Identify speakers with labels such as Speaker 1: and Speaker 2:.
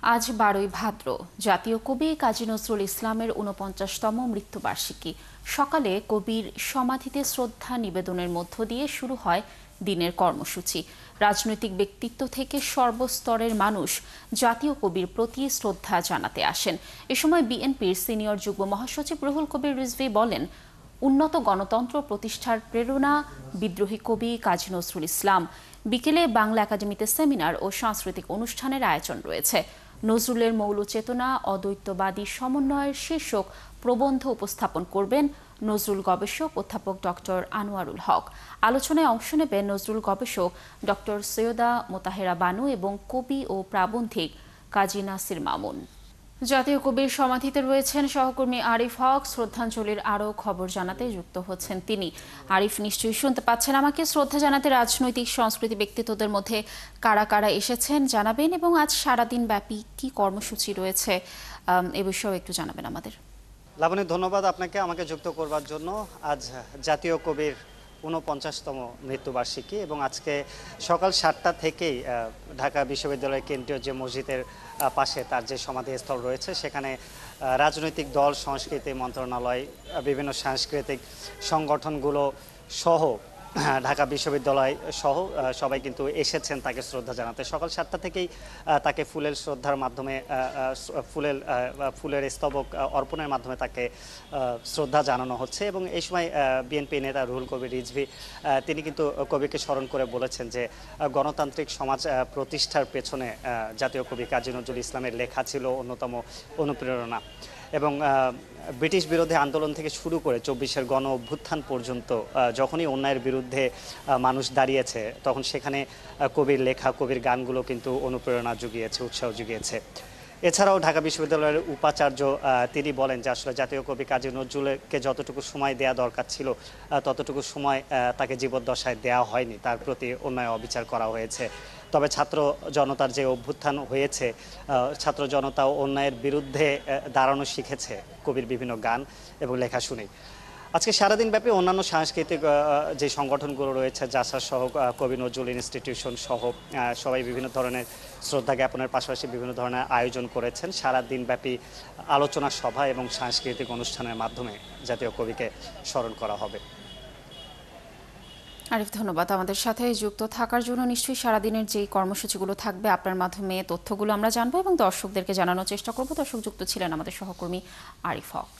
Speaker 1: আজ 12ই ভাদ্র জাতীয় কবি কাজী নজরুল ইসলামের ৪৯তম মৃত্যুবার্ষিকী। সকালে কবির সমাধিতে শ্রদ্ধা নিবেদনের মধ্য দিয়ে শুরু হয় দিনের কর্মসূচি। রাজনৈতিক ব্যক্তিত্ব থেকে সর্বস্তরের মানুষ জাতীয় কবির প্রতি শ্রদ্ধা জানাতে আসেন। এ সময় বিএনপির সিনিয়র যুগ্ম মহাসচিব রুহুল কবির রিজভী বলেন, উন্নত গণতন্ত্র প্রতিষ্ঠার প্রেরণা বিদ্রোহী কবি কাজী নজরুল ইসলাম। বিকেলে বাংলা একাডেমিতে সেমিনার ও সাংস্কৃতিক অনুষ্ঠানের আয়োজন রয়েছে। নজরুলের মৌল চেতনা অদ্বৈতবাদী সমন্বয়ের শীর্ষক প্রবন্ধ উপস্থাপন করবেন নজরুল গবেষক অধ্যাপক ডক্টর আনোয়ারুল হক। আলোচনায় অংশ নেবেন নজরুল গবেষক ডক্টর সৈয়দা মোতাহেরা বানু এবং কবি ও প্রাবন্ধিক কাজী নাসির মামুন। জাতীয় কবির সমাধিতে রয়েছেন সহকর্মী আরিফ হক। শ্রদ্ধাঞ্জলির আরও খবর জানাতে যুক্ত হচ্ছেন তিনি। আরিফ, নিশ্চয়ই শুনতে পাচ্ছেন আমাকে। শ্রদ্ধা জানাতে রাজনৈতিক সংস্কৃতি ব্যক্তিত্বদের মধ্যে কারা কারা এসেছেন জানাবেন, এবং আজ সারাদিন ব্যাপী কি কর্মসূচি রয়েছে এ বিষয়েও একটু জানাবেন আমাদের।
Speaker 2: লাবণী, ধন্যবাদ আপনাকে আমাকে যুক্ত করবার জন্য। আজ জাতীয় কবির ৪৯তম মৃত্যুবার্ষিকী এবং আজকে সকাল ৭টা থেকেই ঢাকা বিশ্ববিদ্যালয়ের কেন্দ্রীয় যে মসজিদের পাশে তার যে সমাধিস্থল রয়েছে সেখানে রাজনৈতিক দল, সংস্কৃতি মন্ত্রণালয়, বিভিন্ন সাংস্কৃতিক সংগঠনগুলো সহ ঢাকা বিশ্ববিদ্যালয় সহ সবাই কিন্তু এসেছেন তাকে শ্রদ্ধা জানাতে। সকাল ৭টা থেকেই তাকে ফুলের শ্রদ্ধার মাধ্যমে ফুলের স্তবক অর্পণের মাধ্যমে তাকে শ্রদ্ধা জানানো হচ্ছে। এবং এই সময় বিএনপি নেতা রুহুল কবির রিজভী তিনি কিন্তু কবিকে স্মরণ করে বলেছেন যে গণতান্ত্রিক সমাজ প্রতিষ্ঠার পেছনে জাতীয় কবি কাজী নজরুল ইসলামের লেখা ছিল অন্যতম অনুপ্রেরণা। এবং ব্রিটিশ বিরোধী আন্দোলন থেকে শুরু করে ২৪-এর গণ অভ্যুত্থান পর্যন্ত যখনই অন্যায়ের বিরুদ্ধে মানুষ দাঁড়িয়েছে তখন সেখানে কবির লেখা, কবির গানগুলো কিন্তু অনুপ্রেরণা জুগিয়েছে, উৎসাহ জুগিয়েছে। এছাড়াও ঢাকা বিশ্ববিদ্যালয়ের উপাচার্য তিনি বলেন যে আসলে জাতীয় কবি কাজী নজরুলকে যতটুকু সময় দেওয়া দরকার ছিল ততটুকু সময় তাকে জীবদ্দশায় দেওয়া হয়নি, তার প্রতি অন্যায় অবিচার করা হয়েছে। তবে ছাত্র জনতার যে অভ্যুত্থান হয়েছে, ছাত্র জনতা অন্যায়ের বিরুদ্ধে দাঁড়ানো শিখেছে কবির বিভিন্ন গান এবং লেখা শুনেই। আজকে সারাদিন ব্যাপী অন্যান্য সাংস্কৃতিক যে সংগঠনগুলো রয়েছে, জাসার সহ, কবি নজরুল ইনস্টিটিউশন সহ সবাই বিভিন্ন ধরনের শ্রদ্ধা জ্ঞাপনের পাশাপাশি বিভিন্ন ধরনের আয়োজন করেছেন। সারাদিন ব্যাপী আলোচনা সভা এবং সাংস্কৃতিক অনুষ্ঠানের মাধ্যমে জাতীয় কবিকে স্মরণ করা হবে।
Speaker 1: আরিফ, ধন্যবাদ আমাদের সাথে যুক্ত থাকার জন্য। নিশ্চয়ই সারাদিনের যে কর্মসূচিগুলো থাকবে আপনার মাধ্যমে তথ্যগুলো আমরা জানবো এবং দর্শকদেরকে জানানোর চেষ্টা করব। দর্শক যুক্ত ছিলেন আমাদের সহকর্মী আরিফ হক।